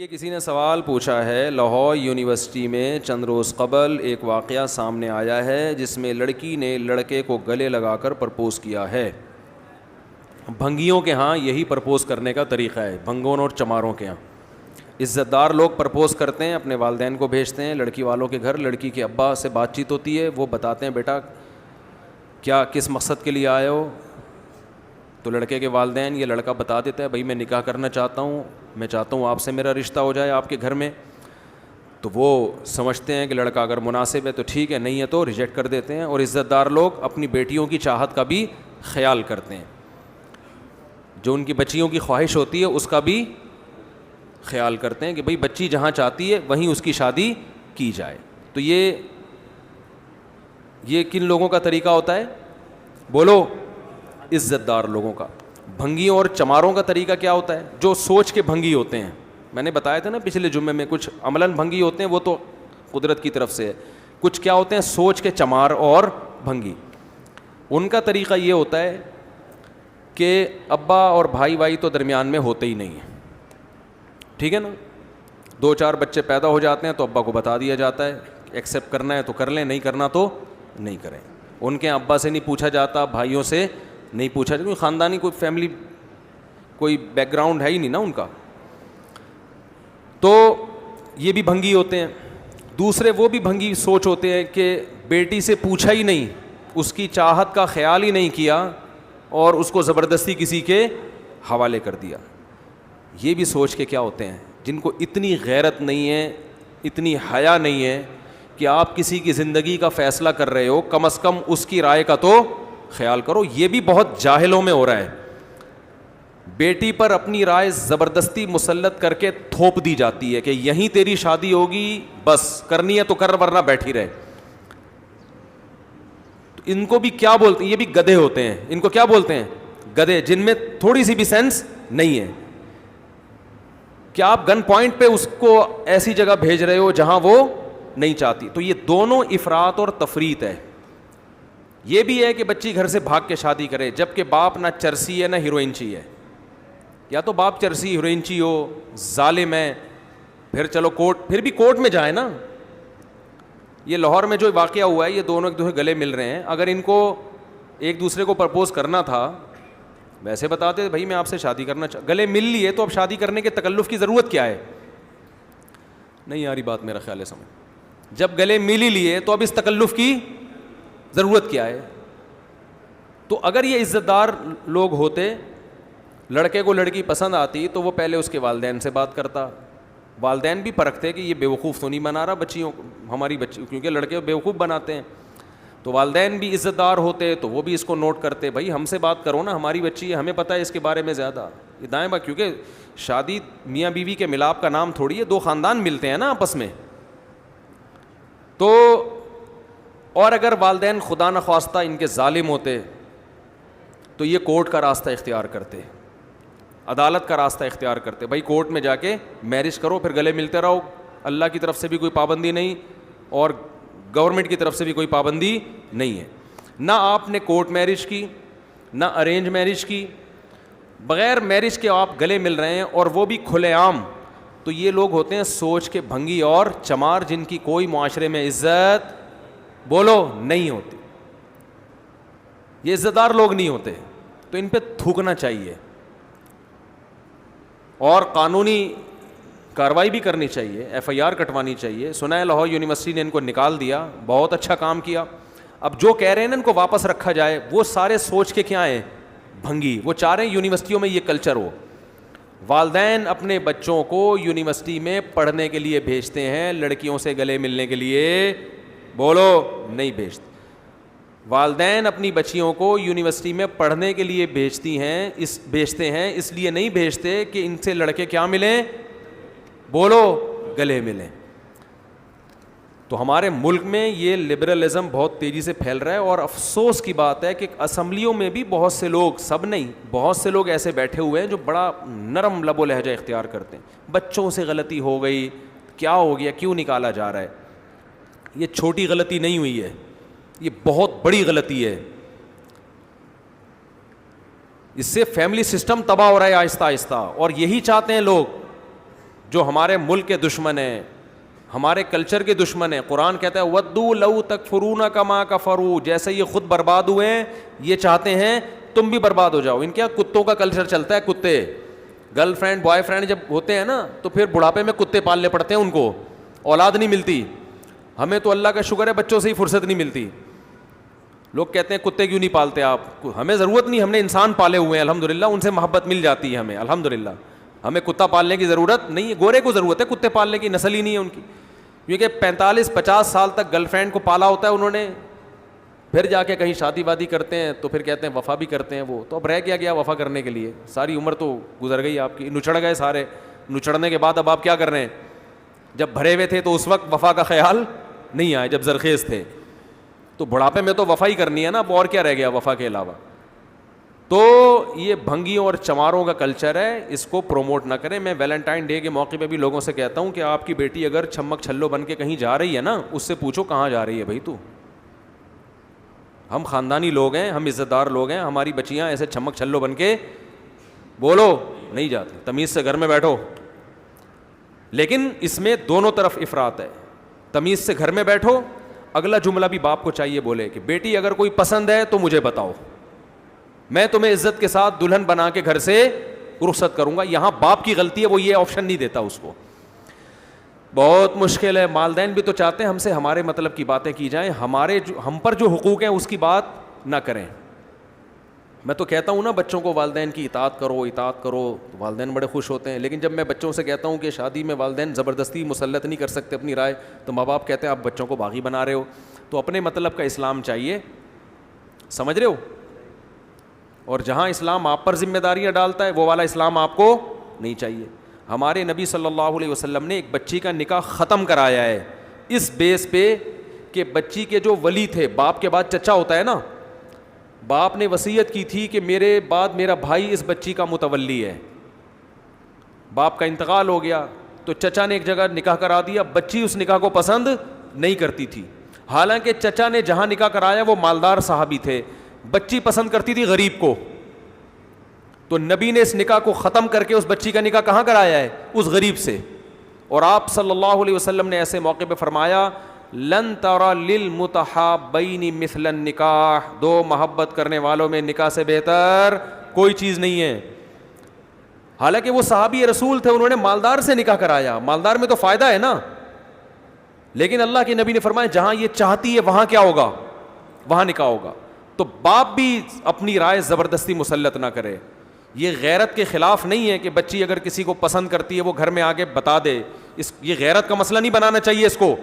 یہ کسی نے سوال پوچھا ہے، لاہور یونیورسٹی میں چند روز قبل ایک واقعہ سامنے آیا ہے جس میں لڑکی نے لڑکے کو گلے لگا کر پرپوز کیا ہے۔ بھنگیوں کے ہاں یہی پرپوز کرنے کا طریقہ ہے، بھنگوں اور چماروں کے ہاں عزت دار لوگ پرپوز کرتے ہیں، اپنے والدین کو بھیجتے ہیں لڑکی والوں کے گھر، لڑکی کے ابا سے بات چیت ہوتی ہے، وہ بتاتے ہیں بیٹا کیا کس مقصد کے لیے آئے ہو، تو لڑکے کے والدین یہ لڑکا بتا دیتا ہے بھائی میں نکاح کرنا چاہتا ہوں، میں چاہتا ہوں آپ سے میرا رشتہ ہو جائے آپ کے گھر میں، تو وہ سمجھتے ہیں کہ لڑکا اگر مناسب ہے تو ٹھیک ہے، نہیں ہے تو ریجیکٹ کر دیتے ہیں۔ اور عزت دار لوگ اپنی بیٹیوں کی چاہت کا بھی خیال کرتے ہیں، جو ان کی بچیوں کی خواہش ہوتی ہے اس کا بھی خیال کرتے ہیں کہ بھئی بچی جہاں چاہتی ہے وہیں اس کی شادی کی جائے۔ تو یہ کن لوگوں کا طریقہ ہوتا ہے؟ بولو، عزت دار لوگوں کا۔ بھنگیوں اور چماروں کا طریقہ کیا ہوتا ہے؟ جو سوچ کے بھنگی ہوتے ہیں، میں نے بتایا تھا نا پچھلے جمعے میں، کچھ عملاً بھنگی ہوتے ہیں وہ تو قدرت کی طرف سے ہے، کچھ کیا ہوتے ہیں سوچ کے چمار اور بھنگی۔ ان کا طریقہ یہ ہوتا ہے کہ ابا اور بھائی تو درمیان میں ہوتے ہی نہیں ہیں، ٹھیک ہے نا، 2-4 بچے پیدا ہو جاتے ہیں تو ابا کو بتا دیا جاتا ہے ایکسیپٹ کرنا ہے تو کر لیں، نہیں کرنا تو نہیں کریں۔ ان کے ابا سے نہیں پوچھا جاتا، بھائیوں سے نہیں پوچھا جاتا، کیونکہ خاندانی کوئی فیملی کوئی بیک گراؤنڈ ہے ہی نہیں نا ان کا۔ تو یہ بھی بھنگی ہوتے ہیں۔ دوسرے وہ بھی بھنگی سوچ ہوتے ہیں کہ بیٹی سے پوچھا ہی نہیں، اس کی چاہت کا خیال ہی نہیں کیا اور اس کو زبردستی کسی کے حوالے کر دیا۔ یہ بھی سوچ کے کیا ہوتے ہیں جن کو اتنی غیرت نہیں ہے، اتنی حیا نہیں ہے کہ آپ کسی کی زندگی کا فیصلہ کر رہے ہو کم از کم اس کی رائے کا تو خیال کرو۔ یہ بھی بہت جاہلوں میں ہو رہا ہے، بیٹی پر اپنی رائے زبردستی مسلط کر کے تھوپ دی جاتی ہے کہ یہیں تیری شادی ہوگی، بس کرنی ہے تو کر ورنہ بیٹھی رہے۔ تو ان کو بھی کیا بولتے ہیں؟ یہ بھی گدھے ہوتے ہیں، ان کو کیا بولتے ہیں؟ گدھے، جن میں تھوڑی سی بھی سینس نہیں ہے۔ کیا آپ گن پوائنٹ پہ اس کو ایسی جگہ بھیج رہے ہو جہاں وہ نہیں چاہتی؟ تو یہ دونوں افراط اور تفریط ہے۔ یہ بھی ہے کہ بچی گھر سے بھاگ کے شادی کرے، جبکہ باپ نہ چرسی ہے نہ ہیروئنچی ہے، یا تو باپ چرسی ہیروئنچی ہو، ظالم ہے، پھر چلو کورٹ، پھر بھی کورٹ میں جائے نا۔ یہ لاہور میں جو واقعہ ہوا ہے، یہ دونوں ایک دوسرے گلے مل رہے ہیں، اگر ان کو ایک دوسرے کو پرپوز کرنا تھا ویسے بتاتے بھائی میں آپ سے شادی کرنا گلے مل لیے تو اب شادی کرنے کے تکلف کی ضرورت کیا ہے؟ نہیں یاری بات میرا خیال ہے سمجھ، جب گلے مل ہی لیے تو اب اس تکلف کی ضرورت کیا ہے؟ تو اگر یہ عزت دار لوگ ہوتے، لڑکے کو لڑکی پسند آتی تو وہ پہلے اس کے والدین سے بات کرتا، والدین بھی پرکھتے کہ یہ بیوقوف تو نہیں بنا رہا بچیوں ہماری بچی، کیونکہ لڑکے بیوقوف بناتے ہیں، تو والدین بھی عزت دار ہوتے تو وہ بھی اس کو نوٹ کرتے، بھائی ہم سے بات کرو نا، ہماری بچی ہے، ہمیں پتہ ہے اس کے بارے میں زیادہ، یہ دائیں بات، کیونکہ شادی میاں بیوی کے ملاپ کا نام تھوڑی ہے، 2 خاندان ملتے ہیں نا آپس میں۔ تو اور اگر والدین خدا نخواستہ ان کے ظالم ہوتے تو یہ کورٹ کا راستہ اختیار کرتے، عدالت کا راستہ اختیار کرتے، بھائی کورٹ میں جا کے میرج کرو، پھر گلے ملتے رہو، اللہ کی طرف سے بھی کوئی پابندی نہیں اور گورنمنٹ کی طرف سے بھی کوئی پابندی نہیں ہے۔ نہ آپ نے کورٹ میرج کی، نہ ارینج میرج کی، بغیر میرج کے آپ گلے مل رہے ہیں اور وہ بھی کھلے عام، تو یہ لوگ ہوتے ہیں سوچ کے بھنگی اور چمار، جن کی کوئی معاشرے میں عزت بولو نہیں ہوتی، یہ عزت دار لوگ نہیں ہوتے، تو ان پہ تھوکنا چاہیے اور قانونی کارروائی بھی کرنی چاہیے، FIR کٹوانی چاہیے۔ سنا ہے لاہور یونیورسٹی نے ان کو نکال دیا، بہت اچھا کام کیا۔ اب جو کہہ رہے ہیں نا ان کو واپس رکھا جائے، وہ سارے سوچ کے کیا ہیں؟ بھنگی۔ وہ چاہ رہے ہیں یونیورسٹیوں میں یہ کلچر ہو، والدین اپنے بچوں کو یونیورسٹی میں پڑھنے کے لیے بھیجتے ہیں، لڑکیوں سے گلے ملنے کے لیے بولو نہیں بھیجتے۔ والدین اپنی بچیوں کو یونیورسٹی میں پڑھنے کے لیے بھیجتے ہیں، اس لیے نہیں بھیجتے کہ ان سے لڑکے کیا ملیں؟ بولو گلے ملیں۔ تو ہمارے ملک میں یہ لبرلزم بہت تیزی سے پھیل رہا ہے، اور افسوس کی بات ہے کہ اسمبلیوں میں بھی بہت سے لوگ، سب نہیں، بہت سے لوگ ایسے بیٹھے ہوئے ہیں جو بڑا نرم لب و لہجہ اختیار کرتے ہیں، بچوں سے غلطی ہو گئی، کیا ہو گیا، کیوں نکالا جا رہا ہے؟ یہ چھوٹی غلطی نہیں ہوئی ہے، یہ بہت بڑی غلطی ہے، اس سے فیملی سسٹم تباہ ہو رہا ہے آہستہ آہستہ، اور یہی چاہتے ہیں لوگ جو ہمارے ملک کے دشمن ہیں, ہمارے کلچر کے دشمن ہیں. قرآن کہتا ہے ودوا لو تکفرون کما کفروا, جیسے یہ خود برباد ہوئے ہیں یہ چاہتے ہیں تم بھی برباد ہو جاؤ. ان کے یہاں کتوں کا کلچر چلتا ہے. کتے گرل فرینڈ بوائے فرینڈ جب ہوتے ہیں نا تو پھر بڑھاپے میں کتے پالنے پڑتے ہیں, ان کو اولاد نہیں ملتی. ہمیں تو اللہ کا شکر ہے بچوں سے ہی فرصت نہیں ملتی. لوگ کہتے ہیں کتے کیوں نہیں پالتے آپ, ہمیں ضرورت نہیں, ہم نے انسان پالے ہوئے ہیں الحمدللہ, ان سے محبت مل جاتی ہے ہمیں الحمدللہ. ہمیں کتا پالنے کی ضرورت نہیں ہے. گورے کو ضرورت ہے کتے پالنے کی, نسل ہی نہیں ہے ان کی, کیونکہ 45-50 سال تک گرل فرینڈ کو پالا ہوتا ہے انہوں نے, پھر جا کے کہیں شادی وادی کرتے ہیں تو پھر کہتے ہیں وفا بھی کرتے ہیں. وہ تو اب رہ کیا گیا وفا کرنے کے لیے, ساری عمر تو گزر گئی آپ کی, نچڑ گئے سارے. نچڑنے کے بعد اب آپ کیا کر رہے ہیں؟ جب بھرے ہوئے تھے تو اس وقت وفا کا خیال نہیں آیا, جب زرخیز تھے. تو بڑھاپے میں تو وفا ہی کرنی ہے نا, اب اور کیا رہ گیا وفا کے علاوہ. تو یہ بھنگیوں اور چماروں کا کلچر ہے, اس کو پروموٹ نہ کریں. میں ویلنٹائن ڈے کے موقع پہ بھی لوگوں سے کہتا ہوں کہ آپ کی بیٹی اگر چھمک چھلو بن کے کہیں جا رہی ہے نا, اس سے پوچھو کہاں جا رہی ہے بھائی تو. ہم خاندانی لوگ ہیں, ہم عزت دار لوگ ہیں, ہماری بچیاں ایسے چھمک چھلو بن کے بولو نہیں جاتی. تمیز سے گھر میں بیٹھو. لیکن اس میں دونوں طرف افراط ہے. تمیز سے گھر میں بیٹھو. اگلا جملہ بھی باپ کو چاہیے بولے کہ بیٹی اگر کوئی پسند ہے تو مجھے بتاؤ, میں تمہیں عزت کے ساتھ دلہن بنا کے گھر سے رخصت کروں گا. یہاں باپ کی غلطی ہے, وہ یہ آپشن نہیں دیتا اس کو. بہت مشکل ہے. والدین بھی تو چاہتے ہیں ہم سے ہمارے مطلب کی باتیں کی جائیں, ہم پر جو حقوق ہیں اس کی بات نہ کریں. میں تو کہتا ہوں نا بچوں کو والدین کی اطاعت کرو تو والدین بڑے خوش ہوتے ہیں. لیکن جب میں بچوں سے کہتا ہوں کہ شادی میں والدین زبردستی مسلط نہیں کر سکتے اپنی رائے, تو ماں باپ کہتے ہیں آپ بچوں کو باغی بنا رہے ہو. تو اپنے مطلب کا اسلام چاہیے, سمجھ رہے ہو. اور جہاں اسلام آپ پر ذمہ داریاں ڈالتا ہے وہ والا اسلام آپ کو نہیں چاہیے. ہمارے نبی صلی اللہ علیہ وسلم نے ایک بچی کا نکاح ختم کرایا ہے اس بیس پہ کہ بچی کے جو ولی تھے, باپ کے بعد چچا ہوتا ہے نا, باپ نے وصیت کی تھی کہ میرے بعد میرا بھائی اس بچی کا متولی ہے. باپ کا انتقال ہو گیا تو چچا نے ایک جگہ نکاح کرا دیا. بچی اس نکاح کو پسند نہیں کرتی تھی, حالانکہ چچا نے جہاں نکاح کرایا وہ مالدار صحابی تھے. بچی پسند کرتی تھی غریب کو, تو نبی نے اس نکاح کو ختم کر کے اس بچی کا نکاح کہاں کرایا ہے؟ اس غریب سے. اور آپ صلی اللہ علیہ وسلم نے ایسے موقع پہ فرمایا لن ترى للمتحابین مثل النکاح, دو محبت کرنے والوں میں نکاح سے بہتر کوئی چیز نہیں ہے. حالانکہ وہ صحابی رسول تھے, انہوں نے مالدار سے نکاح کرایا, مالدار میں تو فائدہ ہے نا. لیکن اللہ کے نبی نے فرمایا جہاں یہ چاہتی ہے وہاں کیا ہوگا؟ وہاں نکاح ہوگا. تو باپ بھی اپنی رائے زبردستی مسلط نہ کرے. یہ غیرت کے خلاف نہیں ہے کہ بچی اگر کسی کو پسند کرتی ہے وہ گھر میں آگے بتا دے, یہ غیرت کا مسئلہ نہیں بنانا چاہیے اس کو.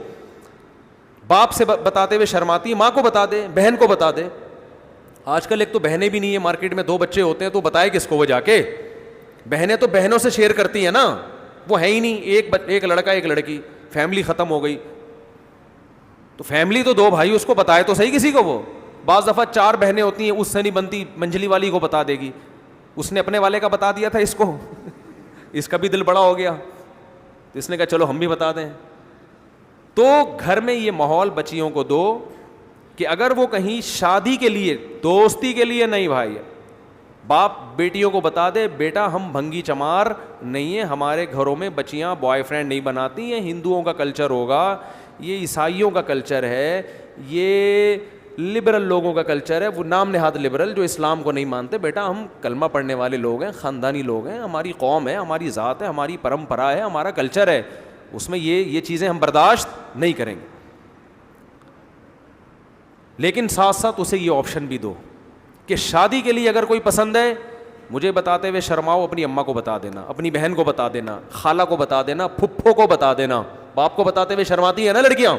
باپ سے بتاتے ہوئے شرماتی, ماں کو بتا دے, بہن کو بتا دے. آج کل ایک تو بہنیں بھی نہیں ہے مارکیٹ میں, 2 بچے ہوتے ہیں تو بتائے کس کو وہ جا کے. بہنیں تو بہنوں سے شیئر کرتی ہیں نا, وہ ہے ہی نہیں, ایک لڑکا ایک لڑکی, فیملی ختم ہو گئی. تو فیملی تو 2 بھائی, اس کو بتائے تو صحیح کسی کو. وہ بعض دفعہ 4 بہنیں ہوتی ہیں, اس سے نہیں بنتی, منجلی والی کو بتا دے گی. اس نے اپنے والے کا بتا دیا تھا اس کو, اس کا بھی دل بڑا ہو گیا تو اس نے کہا چلو ہم بھی بتا دیں. تو گھر میں یہ ماحول بچیوں کو دو کہ اگر وہ کہیں شادی کے لیے, دوستی کے لیے نہیں بھائی, باپ بیٹیوں کو بتا دے بیٹا ہم بھنگی چمار نہیں ہیں, ہمارے گھروں میں بچیاں بوائے فرینڈ نہیں بناتی ہیں, ہندوؤں کا کلچر ہوگا, یہ عیسائیوں کا کلچر ہے, یہ لبرل لوگوں کا کلچر ہے, وہ نام نہاد لبرل جو اسلام کو نہیں مانتے. بیٹا ہم کلمہ پڑھنے والے لوگ ہیں, خاندانی لوگ ہیں, ہماری قوم ہے, ہماری ذات ہے, ہماری پرمپرا ہے, ہمارا کلچر ہے, اس میں یہ چیزیں ہم برداشت نہیں کریں گے. لیکن ساتھ ساتھ اسے یہ آپشن بھی دو کہ شادی کے لیے اگر کوئی پسند ہے مجھے بتاتے ہوئے شرماؤ, اپنی اماں کو بتا دینا, اپنی بہن کو بتا دینا, خالہ کو بتا دینا, پھپھو کو بتا دینا. باپ کو بتاتے ہوئے شرماتی ہے نا لڑکیاں,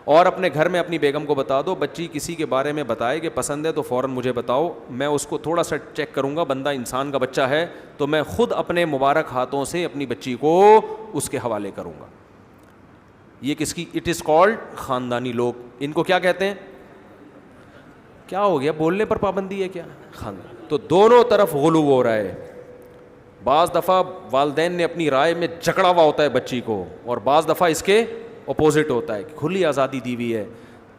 اور اپنے گھر میں اپنی بیگم کو بتا دو. بچی کسی کے بارے میں بتائے کہ پسند ہے تو فوراً مجھے بتاؤ, میں اس کو تھوڑا سا چیک کروں گا, بندہ انسان کا بچہ ہے تو میں خود اپنے مبارک ہاتھوں سے اپنی بچی کو اس کے حوالے کروں گا. یہ کس کی؟ اٹ از کالڈ خاندانی لوگ. ان کو کیا کہتے ہیں؟ کیا ہو گیا, بولنے پر پابندی ہے کیا؟ خاندان. تو دونوں طرف غلو ہو رہا ہے. بعض دفعہ والدین نے اپنی رائے میں جکڑا ہوا ہوتا ہے بچی کو, اور بعض دفعہ اس کے اپوزٹ ہوتا ہے کہ کھلی آزادی دی ہوئی ہے.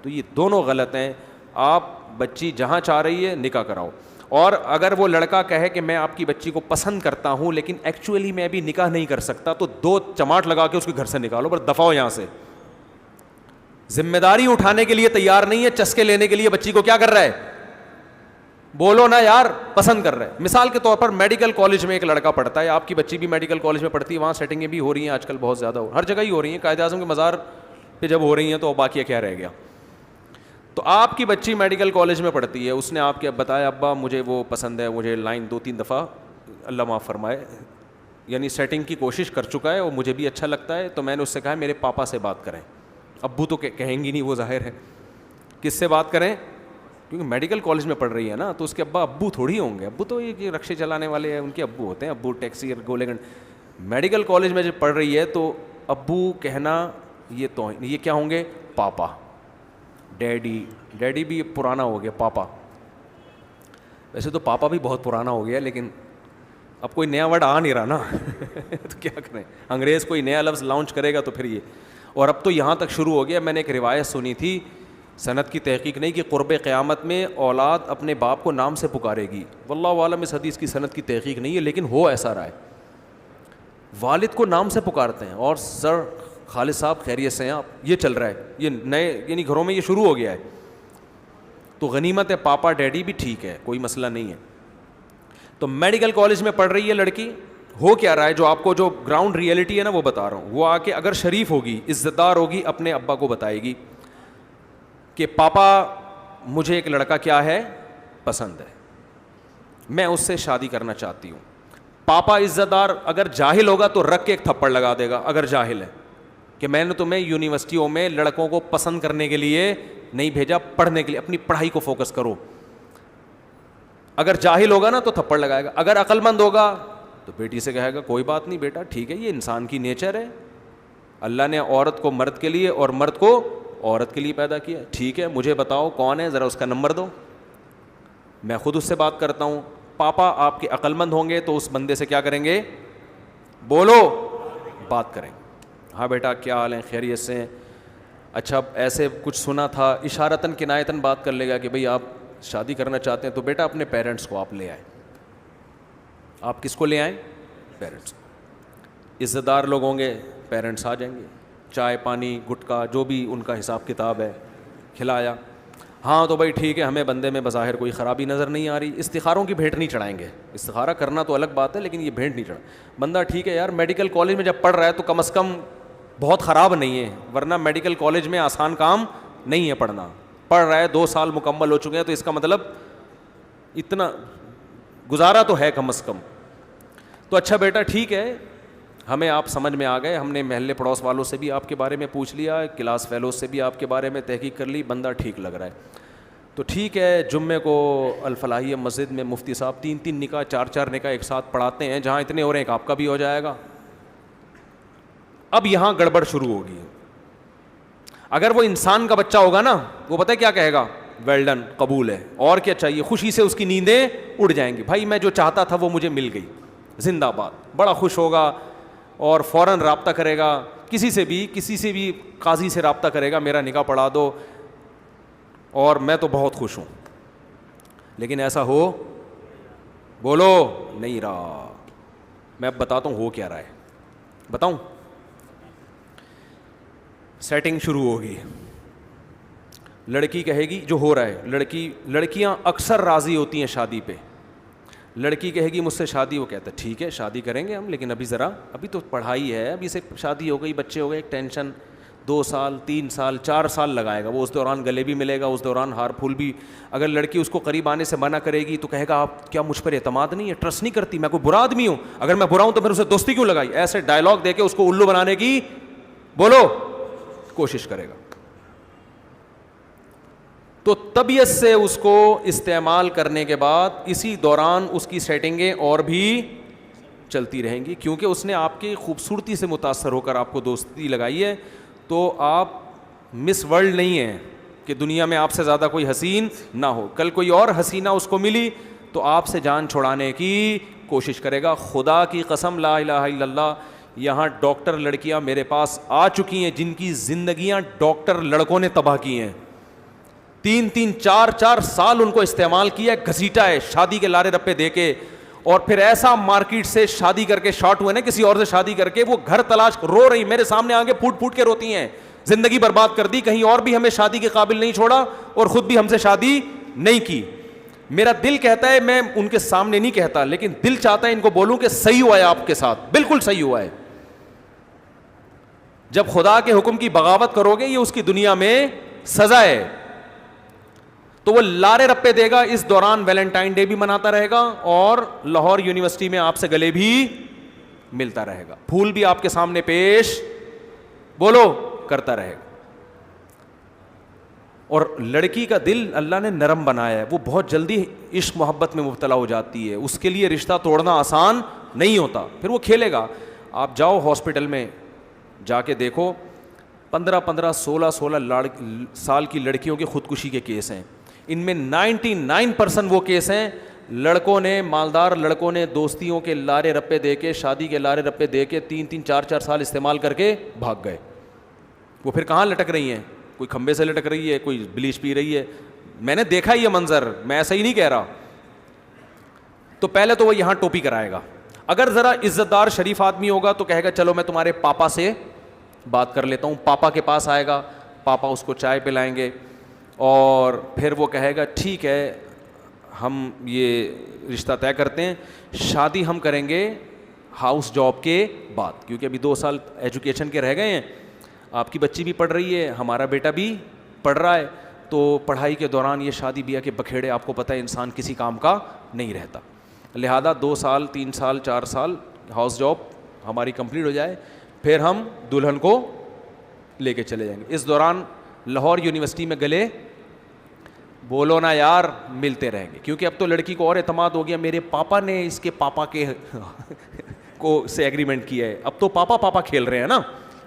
تو یہ دونوں غلط ہیں. آپ بچی جہاں چاہ رہی ہے نکاح کراؤ. اور اگر وہ لڑکا کہے کہ میں آپ کی بچی کو پسند کرتا ہوں لیکن ایکچولی میں ابھی نکاح نہیں کر سکتا, تو 2 چماٹ لگا کے اس کے گھر سے نکالو, پر دفع ہو یہاں سے. ذمہ داری اٹھانے کے لیے تیار نہیں ہے, چسکے لینے کے لیے بچی کو کیا کر رہا ہے, بولو نا یار, پسند کر رہا ہے. مثال کے طور پر میڈیکل کالج میں ایک لڑکا پڑھتا ہے, آپ کی بچی بھی میڈیکل کالج میں پڑھتی ہے, وہاں سیٹنگیں بھی ہو رہی ہیں آج کل بہت زیادہ, ہر جگہ ہی ہو رہی ہیں, قائد اعظم کے مزار پہ جب ہو رہی ہیں تو باقی کیا رہ گیا. تو آپ کی بچی میڈیکل کالج میں پڑھتی ہے, اس نے آپ کے بتایا ابا مجھے وہ پسند ہے, مجھے لائن 2-3 دفعہ اللہ معاف فرمائے یعنی سیٹنگ کی کوشش کر چکا ہے اور مجھے بھی اچھا لگتا ہے, تو میں نے اس سے کہا میرے پاپا سے بات کریں. ابو تو کہیں گی نہیں, وہ ظاہر ہے, کس سے بات کریں, کیونکہ میڈیکل کالج میں پڑھ رہی ہے نا, تو اس کے ابو تھوڑی ہوں گے, ابو تو یہ رکشے چلانے والے ہیں, ان کے ابو ہوتے ہیں, ابو ٹیکسی گولے گنڈ. میڈیکل کالج میں جب پڑھ رہی ہے تو ابو کہنا یہ تو یہ کیا ہوں گے, پاپا. ڈیڈی بھی پرانا ہو گیا, پاپا. ویسے تو پاپا بھی بہت پرانا ہو گیا, لیکن اب کوئی نیا ورڈ آ نہیں رہا نا تو کیا کریں, انگریز کوئی نیا لفظ لانچ کرے گا تو پھر یہ. اور اب تو یہاں تک شروع ہو گیا, میں نے ایک روایت سنی تھی, سند کی تحقیق نہیں, کہ قرب قیامت میں اولاد اپنے باپ کو نام سے پکارے گی. واللہ عالم, اس حدیث کی سند کی تحقیق نہیں ہے, لیکن ہو ایسا رہا ہے, والد کو نام سے پکارتے ہیں. اور سر خالد صاحب خیریت سے ہیں آپ, یہ چل رہا ہے, یہ نئے یعنی گھروں میں یہ شروع ہو گیا ہے. تو غنیمت ہے, پاپا ڈیڈی بھی ٹھیک ہے, کوئی مسئلہ نہیں ہے. تو میڈیکل کالج میں پڑھ رہی ہے لڑکی, ہو کیا رہا ہے, جو آپ کو جو گراؤنڈ ریئلٹی ہے نا وہ بتا رہا ہوں. وہ آ کے اگر شریف ہوگی, عزت دار ہوگی, اپنے ابا کو بتائے گی کہ پاپا مجھے ایک لڑکا کیا ہے, پسند ہے, میں اس سے شادی کرنا چاہتی ہوں. پاپا عزت دار اگر جاہل ہوگا تو رکھ کے ایک تھپڑ لگا دے گا, اگر جاہل ہے, کہ میں نے تمہیں یونیورسٹیوں میں لڑکوں کو پسند کرنے کے لیے نہیں بھیجا, پڑھنے کے لیے, اپنی پڑھائی کو فوکس کرو. اگر جاہل ہوگا نا تو تھپڑ لگائے گا, اگر عقل مند ہوگا تو بیٹی سے کہے گا کوئی بات نہیں بیٹا, ٹھیک ہے, یہ انسان کی نیچر ہے, اللہ نے عورت کو مرد کے لیے اور مرد کو عورت کے لیے پیدا کیا, ٹھیک ہے, مجھے بتاؤ کون ہے, ذرا اس کا نمبر دو, میں خود اس سے بات کرتا ہوں. پاپا آپ کے عقل مند ہوں گے تو اس بندے سے کیا کریں گے, بولو, بات کریں. ہاں بیٹا کیا حال ہے, خیریت سے ہیں, اچھا ایسے کچھ سنا تھا, اشارتاً کنایتاً بات کر لے گا کہ بھئی آپ شادی کرنا چاہتے ہیں, تو بیٹا اپنے پیرنٹس کو آپ لے آئیں. آپ کس کو لے آئیں, پیرنٹس. عزت دار لوگ ہوں گے, پیرنٹس آ جائیں گے, چائے پانی گٹکا جو بھی ان کا حساب کتاب ہے کھلایا. ہاں تو بھائی ٹھیک ہے, ہمیں بندے میں بظاہر کوئی خرابی نظر نہیں آ رہی, استخاروں کی بھیٹ نہیں چڑھائیں گے, استخارہ کرنا تو الگ بات ہے لیکن یہ بھیٹ نہیں چڑھا. بندہ ٹھیک ہے یار, میڈیکل کالج میں جب پڑھ رہا ہے تو کم از کم بہت خراب نہیں ہے, ورنہ میڈیکل کالج میں آسان کام نہیں ہے پڑھنا. پڑھ رہا ہے, 2 سال مکمل ہو چکے ہیں, تو اس کا مطلب اتنا گزارا تو ہے کم از کم. تو اچھا بیٹا ٹھیک ہے, ہمیں آپ سمجھ میں آ گئے, ہم نے محلے پڑوس والوں سے بھی آپ کے بارے میں پوچھ لیا, کلاس فیلوز سے بھی آپ کے بارے میں تحقیق کر لی, بندہ ٹھیک لگ رہا ہے. تو ٹھیک ہے, جمعے کو الفلاحیہ مسجد میں مفتی صاحب 3 نکاح 4 نکاح ایک ساتھ پڑھاتے ہیں, جہاں اتنے ہو رہے ہیں کہ آپ کا بھی ہو جائے گا. اب یہاں گڑبڑ شروع ہوگی. اگر وہ انسان کا بچہ ہوگا نا, وہ پتہ ہے کیا کہے گا, ویل ڈن, قبول ہے, اور کیا چاہیے, خوشی سے اس کی نیندیں اڑ جائیں گی, بھائی میں جو چاہتا تھا وہ مجھے مل گئی, زندہ باد, بڑا خوش ہوگا اور فوراً رابطہ کرے گا, کسی سے بھی قاضی سے رابطہ کرے گا, میرا نکاح پڑھا دو, اور میں تو بہت خوش ہوں. لیکن ایسا ہو, بولو, نہیں رہا. میں اب بتاتا ہوں ہو کیا رہا ہے, بتاؤں. سیٹنگ شروع ہوگی, لڑکی کہے گی جو ہو رہا ہے, لڑکیاں اکثر راضی ہوتی ہیں شادی پہ. لڑکی کہے گی مجھ سے شادی, وہ کہتا ہے ٹھیک ہے شادی کریں گے ہم, لیکن ابھی تو پڑھائی ہے, ابھی سے شادی ہو گئی, بچے ہو گئے, ایک ٹینشن, 2 سال 3 سال 4 سال لگائے گا وہ, اس دوران گلے بھی ملے گا, اس دوران ہار پھول بھی. اگر لڑکی اس کو قریب آنے سے منع کرے گی تو کہے گا آپ کیا مجھ پر اعتماد نہیں ہے, ٹرسٹ نہیں کرتی, میں کوئی برا آدمی ہوں, اگر میں برا ہوں تو پھر اسے دوستی کیوں لگائی. ایسے ڈائلاگ دے کے اس کو الو بنانے کی بولو کوشش کرے گا. تو طبیعت سے اس کو استعمال کرنے کے بعد اسی دوران اس کی سیٹنگیں اور بھی چلتی رہیں گی, کیونکہ اس نے آپ کی خوبصورتی سے متاثر ہو کر آپ کو دوستی لگائی ہے. تو آپ مس ورلڈ نہیں ہیں کہ دنیا میں آپ سے زیادہ کوئی حسین نہ ہو. کل کوئی اور حسینہ اس کو ملی تو آپ سے جان چھڑانے کی کوشش کرے گا. خدا کی قسم, لا الہ الا اللہ, یہاں ڈاکٹر لڑکیاں میرے پاس آ چکی ہیں جن کی زندگیاں ڈاکٹر لڑکوں نے تباہ کی ہیں. 3 4 سال ان کو استعمال کیا ہے, گھسیٹا ہے شادی کے لارے رپے دے کے, اور پھر ایسا مارکیٹ سے شادی کر کے شارٹ ہوئے نا, کسی اور سے شادی کر کے, وہ گھر تلاش, رو رہی میرے سامنے آگے پھوٹ پھوٹ کے روتی ہیں, زندگی برباد کر دی, کہیں اور بھی ہمیں شادی کے قابل نہیں چھوڑا اور خود بھی ہم سے شادی نہیں کی. میرا دل کہتا ہے, میں ان کے سامنے نہیں کہتا, لیکن دل چاہتا ہے ان کو بولوں کہ صحیح ہوا ہے آپ کے ساتھ, بالکل صحیح ہوا ہے. جب خدا کے حکم کی بغاوت کرو گے, یہ اس کی دنیا میں سزا ہے. تو وہ لارے رپے دے گا, اس دوران ویلنٹائن ڈے بھی مناتا رہے گا اور لاہور یونیورسٹی میں آپ سے گلے بھی ملتا رہے گا, پھول بھی آپ کے سامنے پیش بولو کرتا رہے گا. اور لڑکی کا دل اللہ نے نرم بنایا ہے, وہ بہت جلدی عشق محبت میں مبتلا ہو جاتی ہے, اس کے لیے رشتہ توڑنا آسان نہیں ہوتا. پھر وہ کھیلے گا. آپ جاؤ ہاسپٹل میں جا کے دیکھو, 15 16 سال کی لڑکیوں کی خودکشی کے کیس ہیں. ان میں 99% وہ کیس ہیں لڑکوں نے, مالدار لڑکوں نے دوستیوں کے لارے رپے دے کے, شادی کے لارے رپے دے کے 3 4 سال استعمال کر کے بھاگ گئے. وہ پھر کہاں لٹک رہی ہیں, کوئی کھمبے سے لٹک رہی ہے, کوئی بلیچ پی رہی ہے. میں نے دیکھا یہ منظر, میں ایسا ہی نہیں کہہ رہا. تو پہلے تو وہ یہاں ٹوپی کرائے گا. اگر ذرا عزت دار شریف آدمی ہوگا تو کہے گا چلو میں تمہارے پاپا سے بات کر لیتا ہوں. پاپا کے پاس آئے گا, پاپا اس کو چائے پلائیں گے, اور پھر وہ کہے گا ٹھیک ہے ہم یہ رشتہ طے کرتے ہیں, شادی ہم کریں گے ہاؤس جاب کے بعد, کیونکہ ابھی 2 سال ایجوکیشن کے رہ گئے ہیں. آپ کی بچی بھی پڑھ رہی ہے, ہمارا بیٹا بھی پڑھ رہا ہے, تو پڑھائی کے دوران یہ شادی بیاہ کے بکھیڑے آپ کو پتہ ہے انسان کسی کام کا نہیں رہتا. لہذا 2 سال 3 سال 4 سال ہاؤس جاب ہماری کمپلیٹ ہو جائے, پھر ہم دلہن کو لے کے چلے جائیں گے. اس دوران لاہور یونیورسٹی میں گلے بولو نا یار ملتے رہیں گے, کیونکہ اب تو لڑکی کو اور اعتماد ہو گیا, میرے پاپا نے اس کے پاپا کے کو سے ایگریمنٹ کیا ہے. اب تو پاپا کھیل رہے ہیں نا,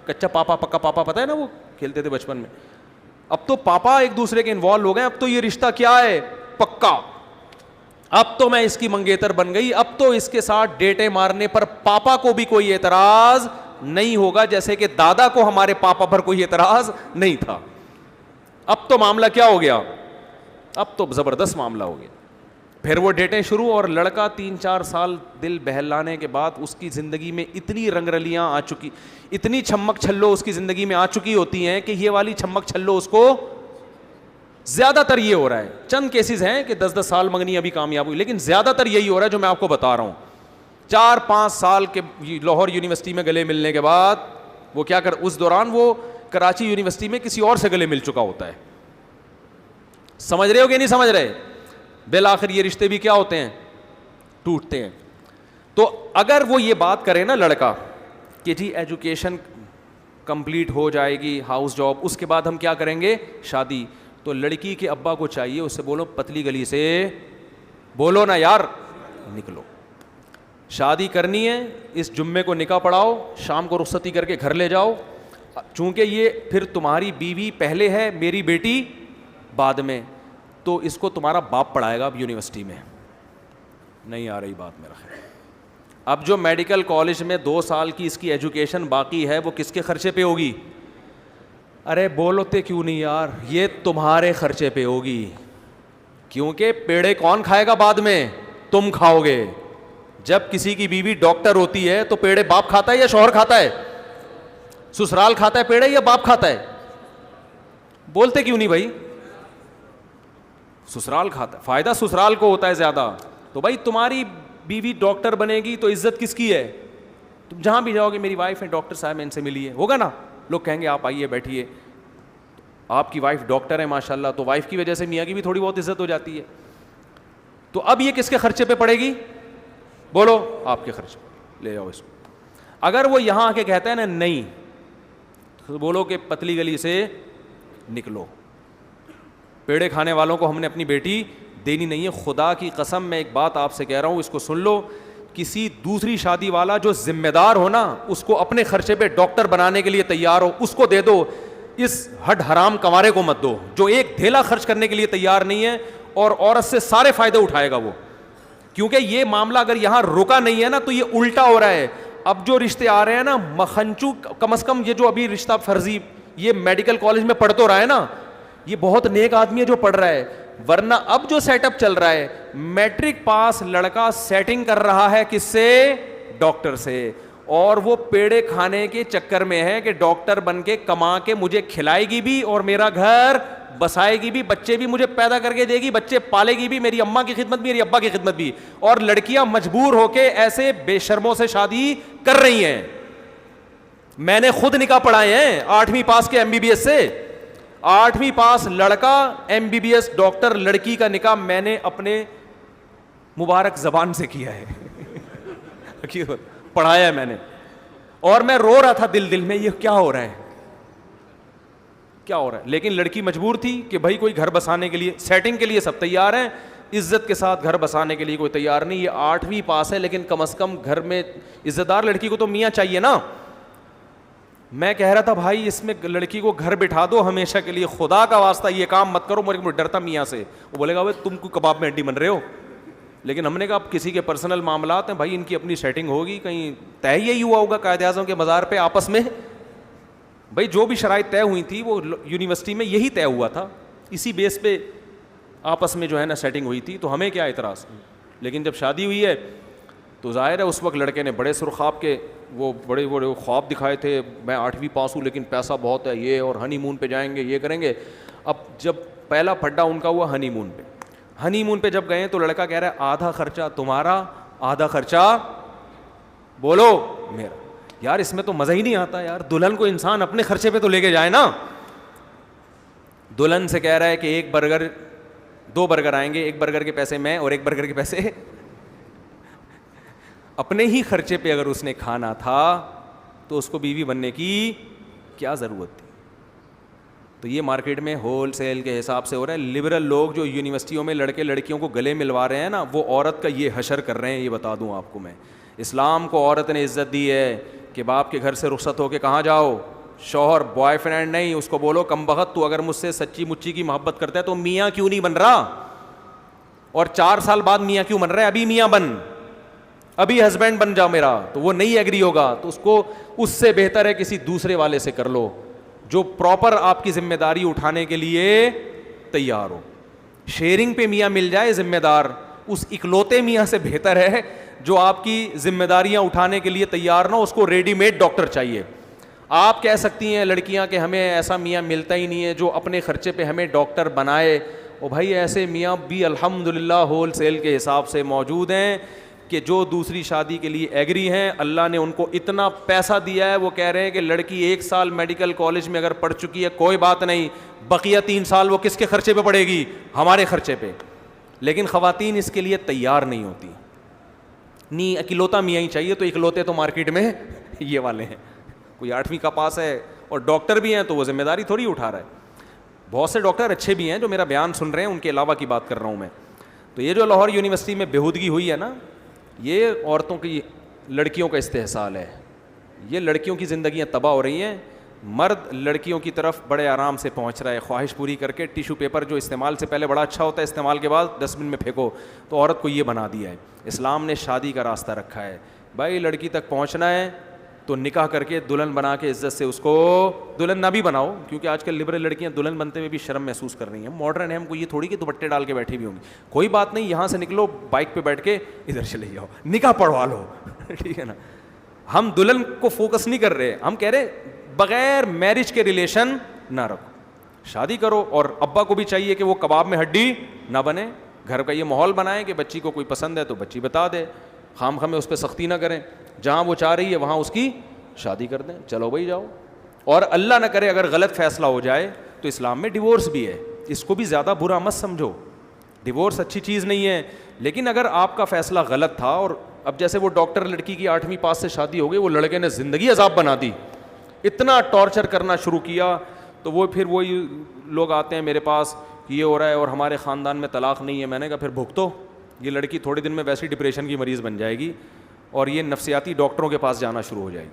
کچا پاپا پکا پاپا, پتہ ہے نا وہ کھیلتے تھے بچپن میں. اب تو پاپا ایک دوسرے کے انوالو ہو گئے, اب تو یہ رشتہ کیا ہے پکا. اب تو میں اس کی منگیتر بن گئی, اب تو اس کے ساتھ ڈیٹے مارنے پر پاپا کو بھی کوئی اعتراض نہیں ہوگا, جیسے کہ دادا کو ہمارے پاپا پر کوئی اعتراض نہیں تھا. اب تو معاملہ کیا ہو گیا, اب تو زبردست معاملہ ہو گیا. پھر وہ ڈیٹیں شروع, اور لڑکا 3 4 سال دل بہلانے کے بعد اس کی زندگی میں اتنی رنگ رلیاں آ چکی, اتنی چھمک چھلو اس کی زندگی میں آ چکی ہوتی ہیں کہ یہ والی چھمک چھلو اس کو, زیادہ تر یہ ہو رہا ہے, چند کیسز ہیں کہ 10 سال منگنی ابھی کامیاب ہوئی, لیکن زیادہ تر یہی ہو رہا ہے جو میں آپ کو بتا رہا ہوں. 4 5 سال کے لاہور یونیورسٹی میں گلے ملنے کے بعد وہ کیا کر, اس دوران وہ کراچی یونیورسٹی میں کسی اور سے گلے مل چکا ہوتا ہے. سمجھ رہے ہو کہ نہیں سمجھ رہے؟ بالآخر یہ رشتے بھی کیا ہوتے ہیں, ٹوٹتے ہیں. تو اگر وہ یہ بات کرے نا لڑکا کہ جی ایجوکیشن کمپلیٹ ہو جائے گی, ہاؤس جاب, اس کے بعد ہم کیا کریں گے شادی, تو لڑکی کے ابا کو چاہیے اس سے بولو پتلی گلی سے بولو نا یار نکلو, شادی کرنی ہے, اس جمعے کو نکاح پڑھاؤ, شام کو رخصتی کر کے گھر لے جاؤ, چونکہ یہ پھر تمہاری بیوی پہلے ہے, میری بیٹی بعد میں, تو اس کو تمہارا باپ پڑھائے گا اب یونیورسٹی میں. نہیں آ رہی بات میرا خیال. اب جو میڈیکل کالج میں 2 سال کی اس کی ایجوکیشن باقی ہے وہ کس کے خرچے پہ ہوگی؟ ارے بولتے کیوں نہیں یار, یہ تمہارے خرچے پہ ہوگی, کیونکہ پیڑے کون کھائے گا بعد میں, تم کھاؤ گے. جب کسی کی بیوی ڈاکٹر ہوتی ہے تو پیڑے باپ کھاتا ہے یا شوہر کھاتا ہے؟ سسرال کھاتا ہے پیڑے یا باپ کھاتا ہے؟ بولتے کیوں نہیں بھائی؟ سسرال کھاتا ہے, فائدہ سسرال کو ہوتا ہے زیادہ. تو بھائی تمہاری بیوی ڈاکٹر بنے گی تو عزت کس کی ہے؟ تم جہاں بھی جاؤ گے میری وائف ہے ڈاکٹر صاحب, ان سے ملیے, ہوگا نا, لوگ کہیں گے آپ آئیے بیٹھیے, آپ کی وائف ڈاکٹر ہے ماشاءاللہ, تو وائف کی وجہ سے میاں کی بھی تھوڑی بہت عزت ہو جاتی ہے. تو اب یہ کس کے خرچے پہ پڑے گی؟ بولو آپ کے خرچے لے جاؤ اس کو. اگر وہ یہاں آ کے کہتا ہے نا نہیں, تو بولو کہ پتلی گلی سے نکلو, پیڑے کھانے والوں کو ہم نے اپنی بیٹی دینی نہیں ہے. خدا کی قسم میں ایک بات آپ سے کہہ رہا ہوں, اس کو سن لو, کسی دوسری شادی والا جو ذمہ دار ہو نا, اس کو اپنے خرچے پہ ڈاکٹر بنانے کے لیے تیار ہو, اس کو دے دو, اس ہڈ حرام کنوارے کو مت دو جو ایک دھیلا خرچ کرنے کے لیے تیار نہیں ہے, اور عورت سے سارے فائدے اٹھائے گا وہ. کیونکہ یہ معاملہ اگر یہاں رکا نہیں ہے نا تو یہ الٹا ہو رہا ہے. اب جو رشتے آ رہے ہیں نا مکھنچو, کم از کم یہ جو ابھی رشتہ فرضی یہ میڈیکل کالج میں پڑھ تو رہا ہے نا, یہ بہت نیک آدمی ہے جو پڑھ رہا ہے. ورنہ اب جو سیٹ اپ چل رہا ہے, میٹرک پاس لڑکا سیٹنگ کر رہا ہے کس سے؟ ڈاکٹر سے, اور وہ پیڑے کھانے کے چکر میں ہے کہ ڈاکٹر بن کے کما کے مجھے کھلائے گی بھی اور میرا گھر بسائے گی بھی, بچے بھی مجھے پیدا کر کے دے گی, بچے پالے گی بھی, میری اماں کی خدمت بھی, میری ابا کی خدمت بھی. اور لڑکیاں مجبور ہو کے ایسے بے شرموں سے شادی کر رہی ہیں. میں نے خود نکاح پڑھائے ہیں 8ویں پاس کے MBBS سے. 8ویں پاس لڑکا MBBS ڈاکٹر, لڑکی کا نکاح میں نے اپنے مبارک زبان سے کیا ہے پڑھایا ہے میں نے. اور میں رو رہا تھا دل میں, یہ کیا ہو رہا ہے, کیا ہو رہا ہے. لیکن لڑکی مجبور تھی کہ بھائی کوئی گھر بسانے کے لیے, سیٹنگ کے لیے سب تیار ہیں, عزت کے ساتھ گھر بسانے کے لیے کوئی تیار نہیں. یہ 8ویں پاس ہے لیکن کم از کم گھر میں عزت دار لڑکی کو تو میاں چاہیے نا. میں کہہ رہا تھا بھائی اس میں لڑکی کو گھر بٹھا دو ہمیشہ کے لیے, خدا کا واسطہ یہ کام مت کرو. مجھے ڈرتا میاں سے, وہ بولے گا بھائی تم کو کباب میں ہڈی بن رہے ہو. لیکن ہم نے کہا کسی کے پرسنل معاملات ہیں بھائی, ان کی اپنی سیٹنگ ہوگی, کہیں طے یہی ہوا ہوگا قائد اعظم کے مزار پہ آپس میں. بھائی جو بھی شرائط طے ہوئی تھی وہ یونیورسٹی میں یہی طے ہوا تھا, اسی بیس پہ آپس میں جو ہے نا سیٹنگ ہوئی تھی, تو ہمیں کیا اعتراض. لیکن جب شادی ہوئی ہے تو ظاہر ہے اس وقت لڑکے نے بڑے سرخاب کے وہ بڑے بڑے خواب دکھائے تھے, میں 8ویں پاس ہوں لیکن پیسہ بہت ہے, یہ اور ہنی مون پہ جائیں گے, یہ کریں گے. اب جب پہلا پھڈا ان کا ہوا ہنی مون پہ, ہنی مون پہ جب گئے تو لڑکا کہہ رہا ہے آدھا خرچہ تمہارا آدھا خرچہ بولو میرا. یار اس میں تو مزہ ہی نہیں آتا یار, دلہن کو انسان اپنے خرچے پہ تو لے کے جائے نا. دلہن سے کہہ رہا ہے کہ ایک برگر 2 برگر آئیں گے, ایک برگر کے پیسے میں اور ایک برگر کے پیسے اپنے ہی خرچے پہ. اگر اس نے کھانا تھا تو اس کو بیوی بننے کی کیا ضرورت تھی. تو یہ مارکیٹ میں ہول سیل کے حساب سے ہو رہا ہے. لبرل لوگ جو یونیورسٹیوں میں لڑکے لڑکیوں کو گلے ملوا رہے ہیں نا, وہ عورت کا یہ حشر کر رہے ہیں. یہ بتا دوں آپ کو میں, اسلام کو عورت نے عزت دی ہے کہ باپ کے گھر سے رخصت ہو کے کہاں جاؤ, شوہر بوائے فرینڈ نہیں. اس کو بولو کم بخت تو اگر مجھ سے سچی مچی کی محبت کرتا ہے تو میاں کیوں نہیں بن رہا, اور 4 سال بعد میاں کیوں بن رہا ہے, ابھی میاں بن, ابھی ہسبینڈ بن جا میرا. تو وہ نہیں ایگری ہوگا تو اس کو, اس سے بہتر ہے کسی دوسرے والے سے کر لو جو پراپر آپ کی ذمہ داری اٹھانے کے لیے تیار ہو. شیئرنگ پہ میاں مل جائے ذمہ دار, اس اکلوتے میاں سے بہتر ہے جو آپ کی ذمہ داریاں اٹھانے کے لیے تیار نہ ہو, اس کو ریڈی میڈ ڈاکٹر چاہیے. آپ کہہ سکتی ہیں لڑکیاں کہ ہمیں ایسا میاں ملتا ہی نہیں ہے جو اپنے خرچے پہ ہمیں ڈاکٹر بنائے. او بھائی ایسے میاں بھی الحمدللہ ہول سیل کے حساب سے موجود ہیں کہ جو دوسری شادی کے لیے ایگری ہیں. اللہ نے ان کو اتنا پیسہ دیا ہے, وہ کہہ رہے ہیں کہ لڑکی 1 سال میڈیکل کالج میں اگر پڑھ چکی ہے کوئی بات نہیں, بقیہ 3 سال وہ کس کے خرچے پہ پڑے گی, ہمارے خرچے پہ. لیکن خواتین اس کے لیے تیار نہیں ہوتی. نہیں اکلوتا میاں ہی چاہیے, تو اکلوتے تو مارکیٹ میں یہ والے ہیں. کوئی 8ویں کا پاس ہے اور ڈاکٹر بھی ہیں تو وہ ذمہ داری تھوڑی اٹھا رہا ہے. بہت سے ڈاکٹر اچھے بھی ہیں جو میرا بیان سن رہے ہیں, ان کے علاوہ کی بات کر رہا ہوں میں. تو یہ جو لاہور یونیورسٹی میں بےہودگی ہوئی ہے نا, یہ عورتوں کی, لڑکیوں کا استحصال ہے. یہ لڑکیوں کی زندگیاں تباہ ہو رہی ہیں. مرد لڑکیوں کی طرف بڑے آرام سے پہنچ رہا ہے, خواہش پوری کر کے. ٹیشو پیپر جو استعمال سے پہلے بڑا اچھا ہوتا ہے, استعمال کے بعد ڈسٹ بن میں پھینکو, تو عورت کو یہ بنا دیا ہے. اسلام نے شادی کا راستہ رکھا ہے. بھائی لڑکی تک پہنچنا ہے تو نکاح کر کے دلہن بنا کے عزت سے اس کو, دلہن نہ بھی بناؤ کیونکہ آج کل لبرل لڑکیاں دلہن بنتے ہوئے بھی شرم محسوس کر رہی ہیں. ماڈرن ہے, ہم کو یہ تھوڑی کہ دوپٹے ڈال کے بیٹھی بھی ہوں گی. کوئی بات نہیں, یہاں سے نکلو بائک پہ بیٹھ کے ادھر چلے جاؤ, نکاح پڑھوا لو ٹھیک ہے نا. ہم دلہن کو فوکس نہیں کر رہے, ہم کہہ رہے بغیر میرج کے ریلیشن نہ رکھو, شادی کرو. اور ابا کو بھی چاہیے کہ وہ کباب میں ہڈی نہ بنے. گھر کا یہ ماحول بنائیں کہ بچی کو کوئی پسند ہے تو بچی بتا دے, خام خامے اس پہ سختی نہ کریں. جہاں وہ چاہ رہی ہے وہاں اس کی شادی کر دیں, چلو بھائی جاؤ. اور اللہ نہ کرے اگر غلط فیصلہ ہو جائے تو اسلام میں ڈیورس بھی ہے, اس کو بھی زیادہ برا مت سمجھو. ڈیورس اچھی چیز نہیں ہے, لیکن اگر آپ کا فیصلہ غلط تھا, اور اب جیسے وہ ڈاکٹر لڑکی کی 8ویں پاس سے شادی ہو گئی, وہ لڑکے نے زندگی عذاب بنا دی, اتنا ٹارچر کرنا شروع کیا, تو وہ پھر وہی لوگ آتے ہیں میرے پاس, یہ ہو رہا ہے اور ہمارے خاندان میں طلاق نہیں ہے. میں نے کہا پھر بھگتو, یہ لڑکی تھوڑے دن میں ویسی ڈپریشن کی مریض بن جائے گی اور یہ نفسیاتی ڈاکٹروں کے پاس جانا شروع ہو جائے گی.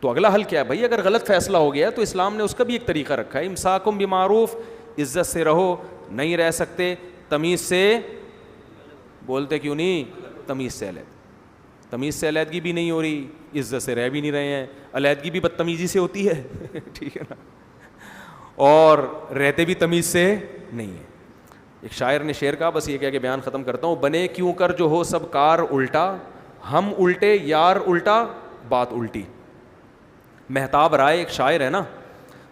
تو اگلا حل کیا ہے بھائی, اگر غلط فیصلہ ہو گیا تو اسلام نے اس کا بھی ایک طریقہ رکھا ہے, امساکم بمعروف, عزت سے رہو. نہیں رہ سکتے تمیز سے, بولتے کیوں نہیں, تمیز سے علیحدہ. تمیز سے علیحدگی بھی نہیں ہو رہی, عزت سے رہ بھی نہیں رہے ہیں. علیحدگی بھی بدتمیزی سے ہوتی ہے ٹھیک ہے نا. اور رہتے بھی تمیز سے نہیں ہیں. ایک شاعر نے شعر کہا, بس یہ کہہ کے بیان ختم کرتا ہوں, بنے کیوں کر جو ہو سب کار الٹا, ہم الٹے یار الٹا بات الٹی. مہتاب رائے ایک شاعر ہے نا,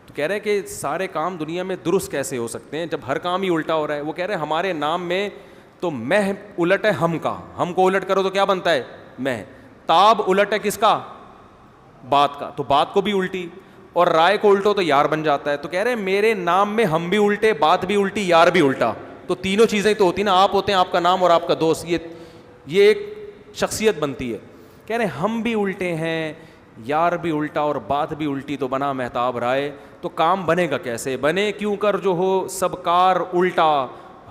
تو کہہ رہے کہ سارے کام دنیا میں درست کیسے ہو سکتے ہیں جب ہر کام ہی الٹا ہو رہا ہے. وہ کہہ رہے ہمارے نام میں تو مہ الٹ ہے ہم کا, ہم کو الٹ کرو تو کیا بنتا ہے مہ, تاب الٹ ہے کس کا بات کا, تو بات کو بھی الٹی, اور رائے کو الٹو تو یار بن جاتا ہے. تو کہہ رہے میرے نام میں ہم بھی الٹے, بات بھی الٹی, یار بھی الٹا, تو تینوں چیزیں تو ہوتی نا, آپ ہوتے ہیں آپ کا نام اور آپ کا دوست, یہ ایک شخصیت بنتی ہے. کہہ رہے ہم بھی الٹے ہیں, یار بھی الٹا اور بات بھی الٹی, تو بنا مہتاب رائے. تو کام بنے گا کیسے؟ بنے کیوں کر جو ہو سب کار الٹا,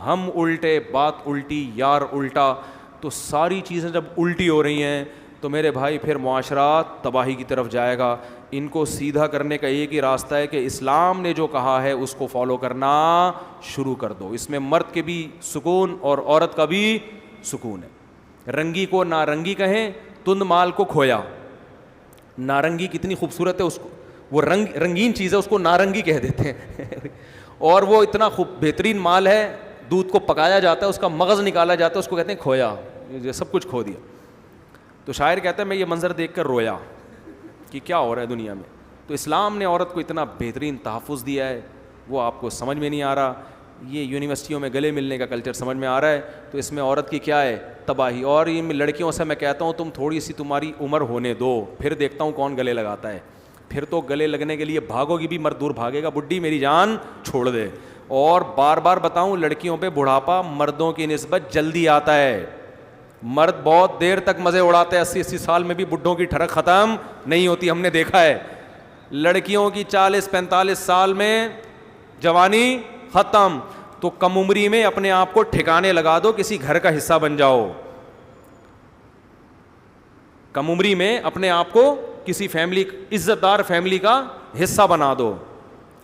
ہم الٹے بات الٹی یار الٹا. تو ساری چیزیں جب الٹی ہو رہی ہیں تو میرے بھائی پھر معاشرات تباہی کی طرف جائے گا. ان کو سیدھا کرنے کا ایک ہی راستہ ہے کہ اسلام نے جو کہا ہے اس کو فالو کرنا شروع کر دو. اس میں مرد کے بھی سکون اور عورت کا بھی سکون ہے. رنگی کو نارنگی کہیں, تند مال کو کھویا. نارنگی کتنی خوبصورت ہے, اس کو وہ رنگین چیز ہے, اس کو نارنگی کہہ دیتے ہیں. اور وہ اتنا بہترین مال ہے, دودھ کو پکایا جاتا ہے, اس کا مغز نکالا جاتا ہے, اس کو کہتے ہیں کھویا. یہ سب کچھ کھو دیا. تو شاعر کہتا ہے میں یہ منظر دیکھ کر رویا کہ کیا ہو رہا ہے دنیا میں. تو اسلام نے عورت کو اتنا بہترین تحفظ دیا ہے, وہ آپ کو سمجھ میں نہیں آ رہا. یہ یونیورسٹیوں میں گلے ملنے کا کلچر سمجھ میں آ رہا ہے, تو اس میں عورت کی کیا ہے تباہی. اور یہ لڑکیوں سے میں کہتا ہوں تم تھوڑی سی تمہاری عمر ہونے دو, پھر دیکھتا ہوں کون گلے لگاتا ہے. پھر تو گلے لگنے کے لیے بھاگو گی بھی, مرد دور بھاگے گا, بڈھی میری جان چھوڑ دے. اور بار بار بتاؤں, لڑکیوں پہ بڑھاپا مردوں کی نسبت جلدی آتا ہے. مرد بہت دیر تک مزے اڑاتے ہیں, 80 سال میں بھی بڈھوں کی ٹھڑک ختم نہیں ہوتی, ہم نے دیکھا ہے. لڑکیوں کی 40-45 سال میں جوانی ختم. تو کم عمری میں اپنے آپ کو ٹھکانے لگا دو, کسی گھر کا حصہ بن جاؤ. کم عمری میں اپنے آپ کو کسی فیملی, عزت دار فیملی کا حصہ بنا دو.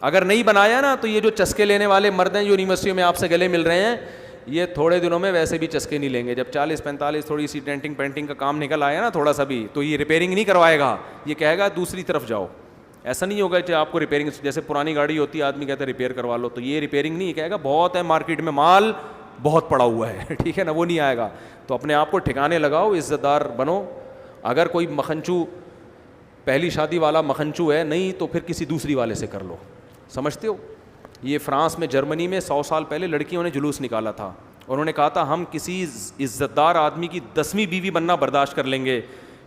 اگر نہیں بنایا نا تو یہ جو چسکے لینے والے مرد ہیں جو یونیورسٹیوں میں آپ سے گلے مل رہے ہیں, یہ تھوڑے دنوں میں ویسے بھی چسکے نہیں لیں گے. جب 40-45 تھوڑی سی ڈینٹنگ پینٹنگ کا کام نکل آیا نا تھوڑا سا بھی, تو یہ ریپیئرنگ نہیں کروائے گا, یہ کہے گا دوسری طرف جاؤ. ایسا نہیں ہوگا کہ آپ کو ریپیئرنگ, جیسے پرانی گاڑی ہوتی ہے آدمی کہتا ہے ریپیئر کروا لو, تو یہ ریپیئرنگ نہیں, کہے گا بہت ہے مارکیٹ میں مال بہت پڑا ہوا ہے, ٹھیک ہے نا, وہ نہیں آئے گا. تو اپنے آپ کو ٹھکانے لگاؤ, عزت دار بنو. اگر کوئی مکھنچو پہلی شادی والا مکھنچو ہے نہیں, تو پھر کسی دوسری والے سے کر لو. سمجھتے ہو, یہ فرانس میں جرمنی میں 100 سال پہلے لڑکیوں نے جلوس نکالا تھا. انہوں نے کہا تھا ہم کسی عزت دار آدمی کی 10ویں بیوی بننا برداشت کر لیں گے,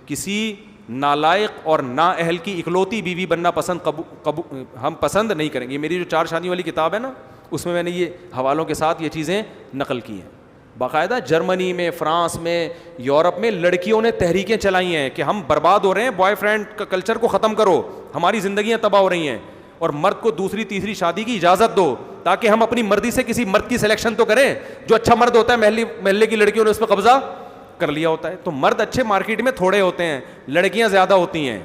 کسی نالائق اور نااہل کی اکلوتی بیوی بننا ہم پسند نہیں کریں گے. میری جو 4 شادی والی کتاب ہے نا, اس میں نے یہ حوالوں کے ساتھ یہ چیزیں نقل کی ہیں. باقاعدہ جرمنی میں, فرانس میں, یورپ میں لڑکیوں نے تحریکیں چلائی ہیں کہ ہم برباد ہو رہے ہیں, بوائے فرینڈ کا کلچر کو ختم کرو, ہماری زندگیاں تباہ ہو رہی ہیں, اور مرد کو دوسری تیسری شادی کی اجازت دو, تاکہ ہم اپنی مرضی سے کسی مرد کی سلیکشن تو کریں. جو اچھا مرد ہوتا ہے محلے کی لڑکیوں نے اس پہ قبضہ کر لیا ہوتا ہے. تو مرد اچھے مارکیٹ میں تھوڑے ہوتے ہیں, لڑکیاں زیادہ ہوتی ہیں.